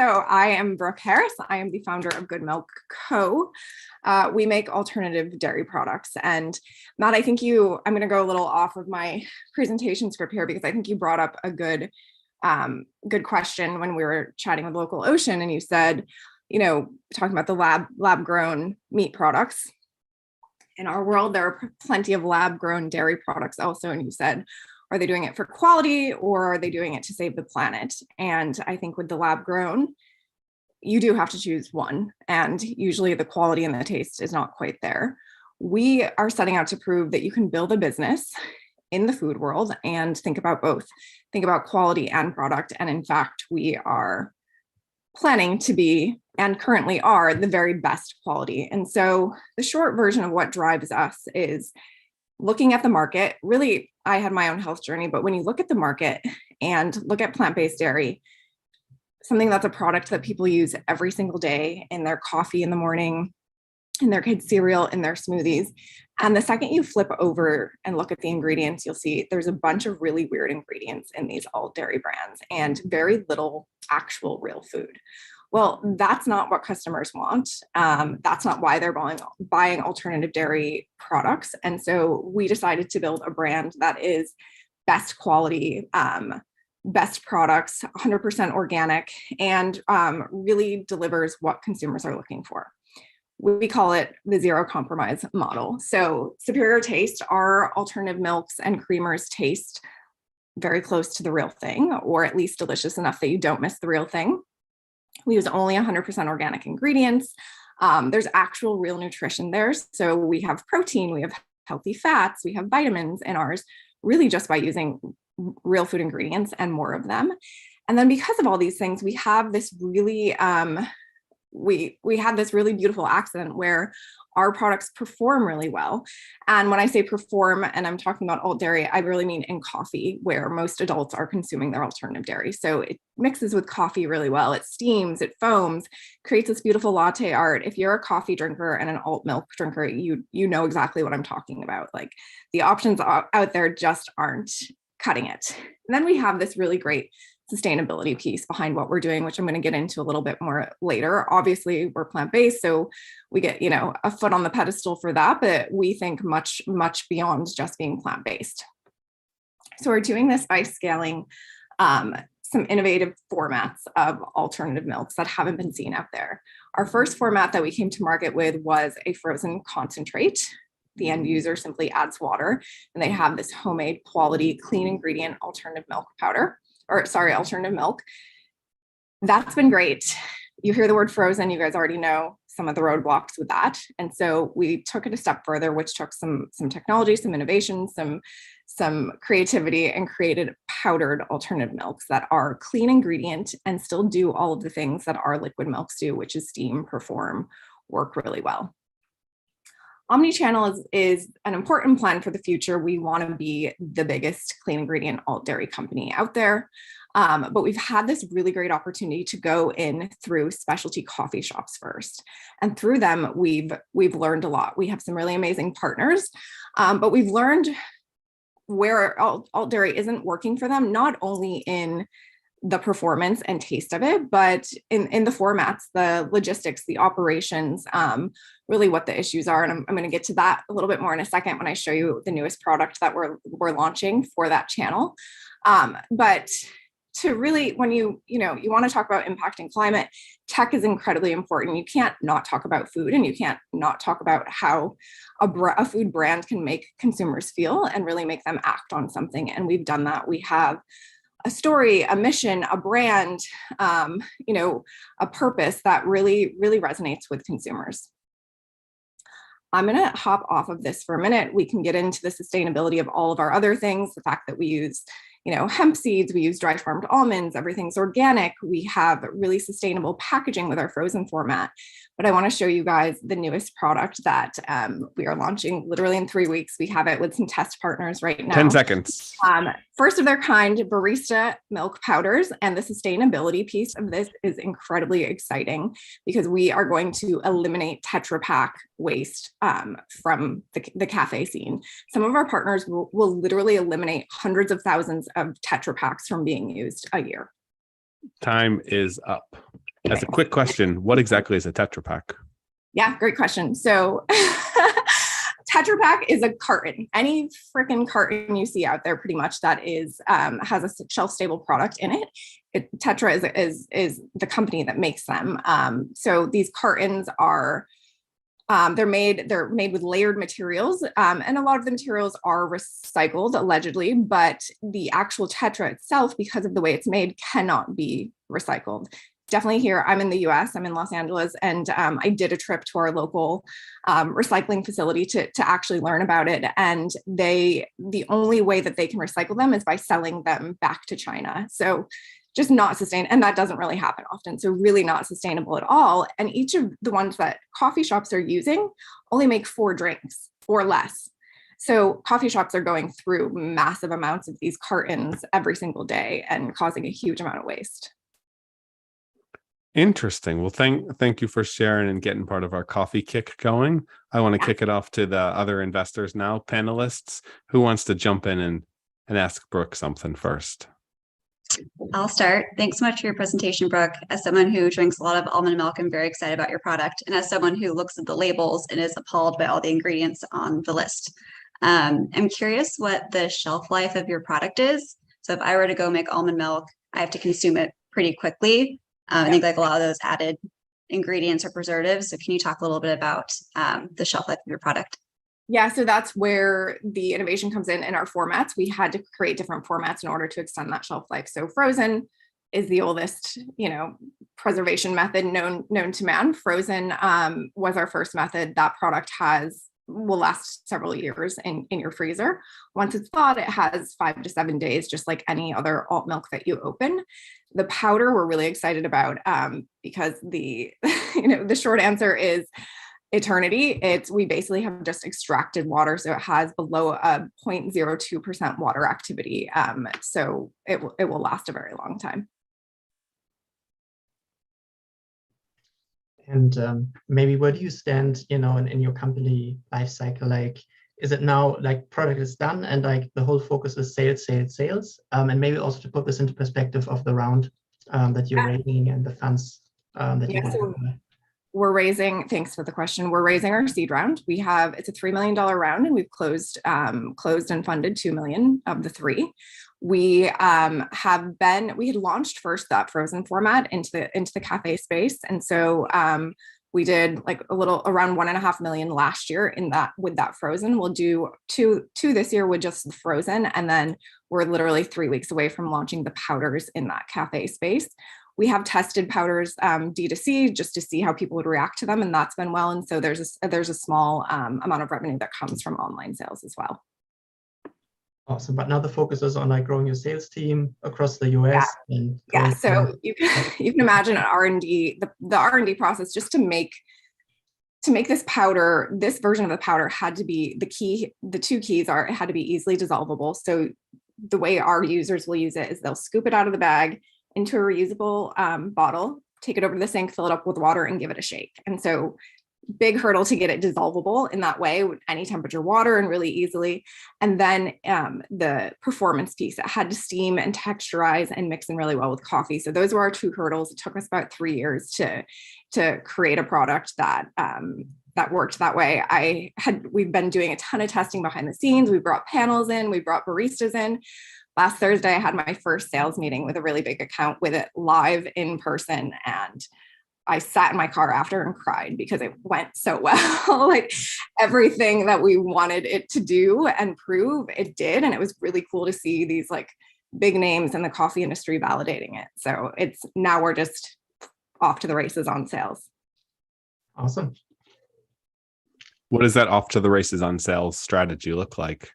So I am Brooke Harris. I am the founder of Good-Milk Co. We make alternative dairy products. And Matt, I think I'm going to go a little off of my presentation script here because I think you brought up a good question when we were chatting with Local Ocean, and you said, talking about the lab grown meat products. In our world, there are plenty of lab grown dairy products also. And you said, are they doing it for quality or are they doing it to save the planet? And I think with the lab grown, you do have to choose one. And usually the quality and the taste is not quite there. We are setting out to prove that you can build a business in the food world and think about both. Think about quality and product. And in fact, we are planning to be, and currently are, the very best quality. And so the short version of what drives us is looking at the market. Really, I had my own health journey, but when you look at the market and look at plant-based dairy, something that's a product that people use every single day in their coffee in the morning, in their kids' cereal, in their smoothies. And the second you flip over and look at the ingredients, you'll see there's a bunch of really weird ingredients in these alt dairy brands and very little actual real food. Well, that's not what customers want. That's not why they're buying alternative dairy products. And so we decided to build a brand that is best quality, best products, 100% organic, and really delivers what consumers are looking for. We call it the zero compromise model. So superior taste, our alternative milks and creamers taste very close to the real thing, or at least delicious enough that you don't miss the real thing. We use only 100% organic ingredients. There's actual real nutrition there. So we have protein, we have healthy fats, we have vitamins in ours, really just by using real food ingredients and more of them. And then because of all these things, we have this really, we had this really beautiful accident where our products perform really well. And when I say perform, and I'm talking about alt dairy, I really mean in coffee, where most adults are consuming their alternative dairy. So it mixes with coffee really well. It steams, it foams, creates this beautiful latte art. If you're a coffee drinker and an alt milk drinker, you know exactly what I'm talking about. Like, the options out there just aren't cutting it. And then we have this really great sustainability piece behind what we're doing, which I'm going to get into a little bit more later. Obviously, we're plant-based, so we get, a foot on the pedestal for that, but we think much, much beyond just being plant-based. So we're doing this by scaling some innovative formats of alternative milks that haven't been seen out there. Our first format that we came to market with was a frozen concentrate. The end user simply adds water, and they have this homemade quality, clean ingredient alternative milk powder. Alternative milk. That's been great. You hear the word frozen, you guys already know some of the roadblocks with that. And so we took it a step further, which took some technology, some innovation, some creativity, and created powdered alternative milks that are clean ingredient and still do all of the things that our liquid milks do, which is steam, perform, work really well. Omnichannel is an important plan for the future. We want to be the biggest clean ingredient alt dairy company out there. But we've had this really great opportunity to go in through specialty coffee shops first. And through them, we've learned a lot. We have some really amazing partners, but we've learned where alt dairy isn't working for them, not only in the performance and taste of it, but in the formats, the logistics, the operations, really what the issues are. And I'm going to get to that a little bit more in a second when I show you the newest product that we're launching for that channel. But to really, when you want to talk about impacting climate, tech is incredibly important. You can't not talk about food, and you can't not talk about how a food brand can make consumers feel and really make them act on something. And we've done that. We have a story, a mission, a brand, a purpose that really, really resonates with consumers. I'm going to hop off of this for a minute. We can get into the sustainability of all of our other things, the fact that we use hemp seeds, we use dry farmed almonds, everything's organic. We have really sustainable packaging with our frozen format. But I want to show you guys the newest product that we are launching literally in 3 weeks. We have it with some test partners right now. 10 seconds. First of their kind, barista milk powders. And the sustainability piece of this is incredibly exciting because we are going to eliminate Tetra Pak waste from the cafe scene. Some of our partners will literally eliminate hundreds of thousands of Tetra Paks from being used a year. Time is up. As a quick question, what exactly is a Tetra Pak? Yeah, great question. So Tetra Pak is a carton. Any freaking carton you see out there, pretty much, that is has a shelf-stable product in it. Tetra is the company that makes them. So these cartons are they're made with layered materials, and a lot of the materials are recycled allegedly, but the actual Tetra itself, because of the way it's made, cannot be recycled. Definitely here, I'm in the US, I'm in Los Angeles, and I did a trip to our local recycling facility to actually learn about it. And the only way that they can recycle them is by selling them back to China. So just not sustainable. And that doesn't really happen often. So really not sustainable at all. And each of the ones that coffee shops are using only make 4 drinks or less. So coffee shops are going through massive amounts of these cartons every single day and causing a huge amount of waste. Interesting. Well, thank you for sharing and getting part of our coffee kick going. I want to kick it off to the other investors now, panelists. Who wants to jump in and ask Brooke something first? I'll start. Thanks so much for your presentation, Brooke. As someone who drinks a lot of almond milk, I'm very excited about your product. And as someone who looks at the labels and is appalled by all the ingredients on the list, I'm curious what the shelf life of your product is. So if I were to go make almond milk, I have to consume it pretty quickly. I think like a lot of those added ingredients are preservatives. So can you talk a little bit about the shelf life of your product? Yeah, so that's where the innovation comes in our formats. We had to create different formats in order to extend that shelf life. So frozen is the oldest, preservation method known to man. Frozen was our first method. That product will last several years in your freezer. Once it's thawed, it has 5 to 7 days, just like any other alt milk that you open. The powder we're really excited about because the short answer is eternity. We basically have just extracted water, so it has below a 0.02% water activity. So it will last a very long time. And maybe where do you stand, in your company life cycle? Like, is it now like product is done and like the whole focus is sales? And maybe also to put this into perspective of the round that you're raising and the funds that you want to. We're raising, thanks for the question. We're raising our seed round. It's a $3 million round, and we've closed and funded $2 million of the 3. We had launched first that frozen format into the cafe space. And so we did like around $1.5 million last year with that frozen. We'll do two this year with just the frozen. And then we're literally 3 weeks away from launching the powders in that cafe space. We have tested powders D2C just to see how people would react to them, and that's been well. And so there's a small amount of revenue that comes from online sales as well. Awesome. But now the focus is on like growing your sales team across the US. Yeah. So you can imagine an R&D, the R&D process just to make this powder, this version of the powder had to be the 2 keys are it had to be easily dissolvable. So the way our users will use it is they'll scoop it out of the bag into a reusable bottle, take it over to the sink, fill it up with water, and give it a shake. And so big hurdle to get it dissolvable in that way with any temperature water and really easily. And then the performance piece, it had to steam and texturize and mix in really well with coffee. So those were our 2 hurdles. It took us about 3 years to create a product that worked that way. We've been doing a ton of testing behind the scenes. We brought panels in, we brought baristas in. Last Thursday, I had my first sales meeting with a really big account with it live in person. And I sat in my car after and cried because it went so well. Like everything that we wanted it to do and prove, it did. And it was really cool to see these like big names in the coffee industry validating it. So now we're just off to the races on sales. Awesome. What does that off to the races on sales strategy look like?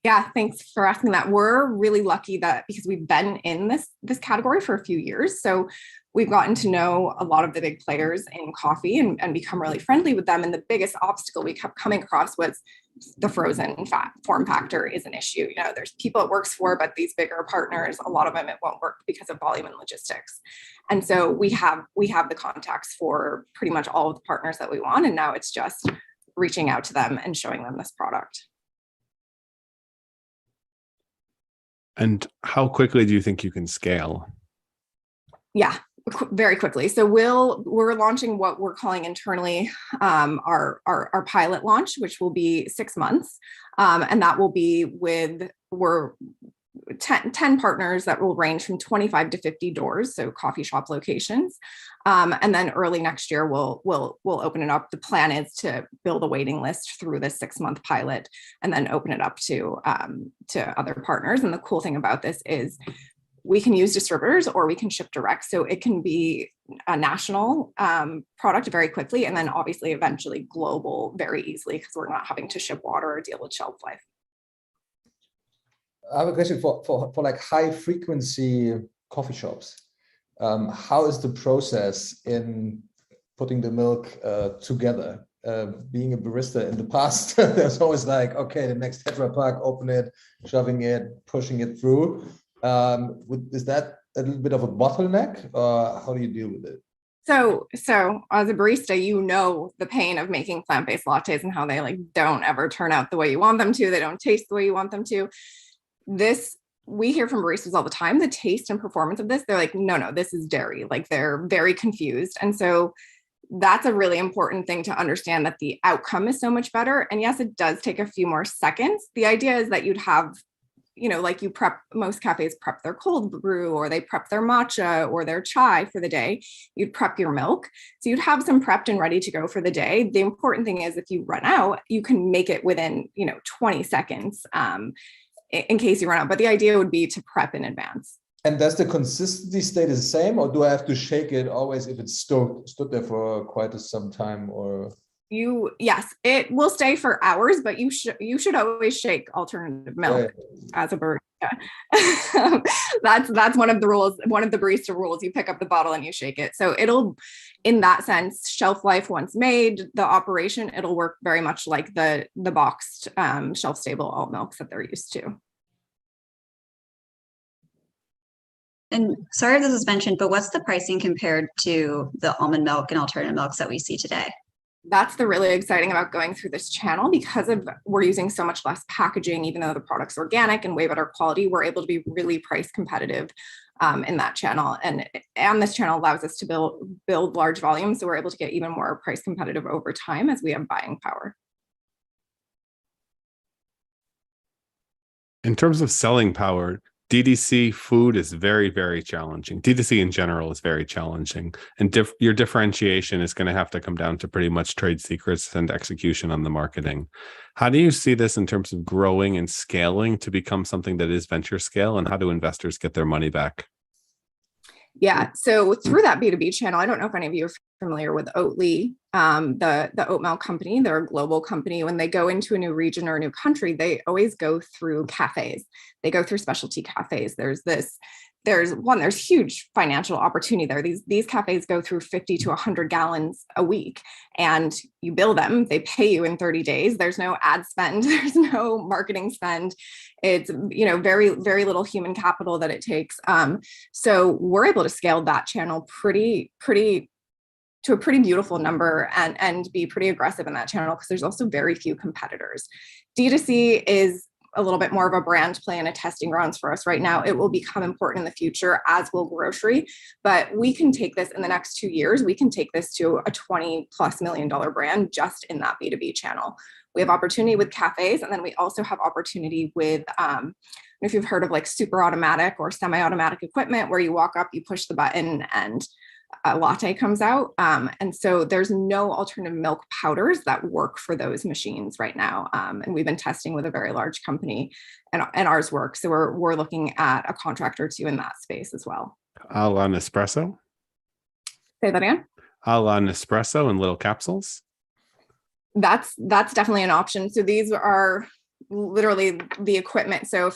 Yeah, thanks for asking that. We're really lucky that because we've been in this category for a few years. So we've gotten to know a lot of the big players in coffee and become really friendly with them. And the biggest obstacle we kept coming across was the frozen form factor is an issue. There's people it works for, but these bigger partners, a lot of them, it won't work because of volume and logistics. And so we have the contacts for pretty much all of the partners that we want. And now it's just reaching out to them and showing them this product. And how quickly do you think you can scale? Yeah, Very quickly. So we're launching what we're calling internally our pilot launch, which will be 6 months. And that will be with, we're 10 partners that will range from 25 to 50 doors, so coffee shop locations. And then early next year, we'll open it up. The plan is to build a waiting list through this 6-month pilot and then open it up to other partners. And the cool thing about this is we can use distributors or we can ship direct. So it can be a national product very quickly, and then obviously eventually global very easily, because we're not having to ship water or deal with shelf life. I have a question for like high frequency coffee shops. How is the process in putting the milk together? Being a barista in the past, there's always like, okay, the next Tetra Pak, open it, shoving it, pushing it through. Is that a little bit of a bottleneck, or how do you deal with it? So as a barista, you know the pain of making plant-based lattes and how they like don't ever turn out the way you want them to. They don't taste the way you want them to. We hear from baristas all the time, the taste and performance of this, they're like, no, this is dairy. Like they're very confused. And so that's a really important thing to understand, that the outcome is so much better. And yes, it does take a few more seconds. The idea is that you'd have, like you prep, most cafes prep their cold brew, or they prep their matcha or their chai for the day. You'd prep your milk. So you'd have some prepped and ready to go for the day. The important thing is if you run out, you can make it within, 20 seconds in case you run out. But the idea would be to prep in advance. And does the consistency stay the same, or do I have to shake it always if it's stood there for quite some time? Or yes, it will stay for hours, but you should always shake alternative milk as a barista. That's one of the rules, one of the barista rules. You pick up the bottle and you shake it. So it'll, in that sense, shelf life once made, the operation, it'll work very much like the boxed shelf stable alt milks that they're used to. And sorry if this was mentioned, but what's the pricing compared to the almond milk and alternative milks that we see today? That's the really exciting about going through this channel, because we're using so much less packaging. Even though the product's organic and way better quality, we're able to be really price competitive in that channel. And this channel allows us to build large volumes. So we're able to get even more price competitive over time as we have buying power. In terms of selling power, DTC food is very, very challenging. DTC in general is very challenging. And your differentiation is going to have to come down to pretty much trade secrets and execution on the marketing. How do you see this in terms of growing and scaling to become something that is venture scale? And how do investors get their money back? Yeah, so through that B2B channel, I don't know if any of you are familiar with Oatly, the oat milk company. They're a global company. When they go into a new region or a new country, they always go through cafes. They go through specialty cafes. There's huge financial opportunity there. These cafes go through 50 to 100 gallons a week, and you bill them, they pay you in 30 days. There's no ad spend, there's no marketing spend. It's, very, very little human capital that it takes. So we're able to scale that channel pretty to a pretty beautiful number and be pretty aggressive in that channel, because there's also very few competitors. D2C is a little bit more of a brand play and a testing grounds for us right now. It will become important in the future, as will grocery, but we can take this in the next 2 years. We can take this to a $20+ million brand just in that B2B channel. We have opportunity with cafes, and then we also have opportunity with, if you've heard of like super automatic or semi-automatic equipment, where you walk up, you push the button, and a latte comes out. And so there's no alternative milk powders that work for those machines right now. And we've been testing with a very large company, and ours works. So we're looking at a contract or two in that space as well. A la Nespresso? Say that again? A la Nespresso in little capsules? That's definitely an option. So these are literally the equipment. So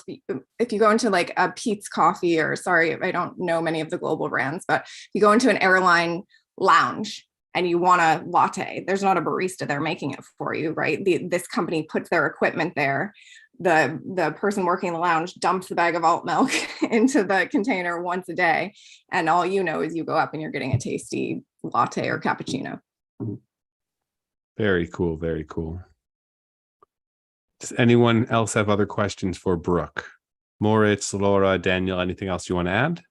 if you go into like a Peet's Coffee, or sorry, I don't know many of the global brands, but you go into an airline lounge and you want a latte, there's not a barista there making it for you, right? This company puts their equipment there. The person working in the lounge dumps the bag of alt milk into the container once a day. And all you know is you go up and you're getting a tasty latte or cappuccino. Very cool. Very cool. Does anyone else have other questions for Brooke? Moritz, Laura, Daniel, anything else you want to add?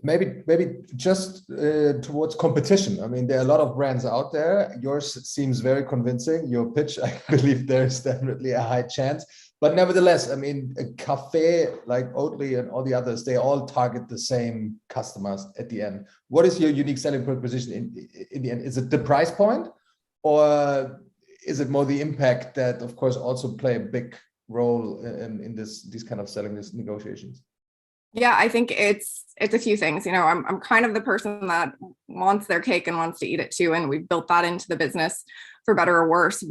Maybe just towards competition. I mean, there are a lot of brands out there. Yours seems very convincing. Your pitch, I believe there's definitely a high chance. But nevertheless, I mean, a cafe like Oatly and all the others, they all target the same customers at the end. What is your unique selling proposition in the end? Is it the price point, or is it more the impact that, of course, also play a big role in these kind of selling these negotiations? Yeah, I think it's a few things. You know, I'm kind of the person that wants their cake and wants to eat it too, and we've built that into the business for better or worse.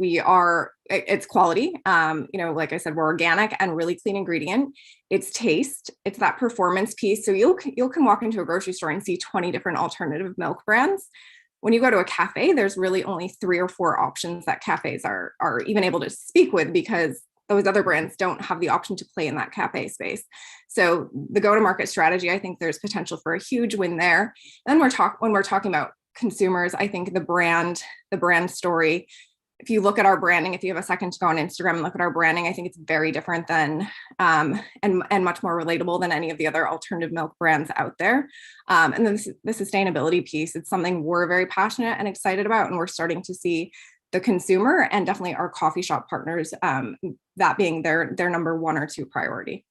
It's quality. You know, like I said, we're organic and really clean ingredient. It's taste. It's that performance piece. So you can walk into a grocery store and see 20 different alternative milk brands. When you go to a cafe, there's really only 3 or 4 options that cafes are even able to speak with, because those other brands don't have the option to play in that cafe space. So the go-to-market strategy, I think there's potential for a huge win there. And when we're talking about consumers, I think the brand story, if you look at our branding, if you have a second to go on Instagram and look at our branding, I think it's very different than and much more relatable than any of the other alternative milk brands out there. And then the sustainability piece, it's something we're very passionate and excited about, and we're starting to see the consumer and definitely our coffee shop partners, that being their number 1 or 2 priority.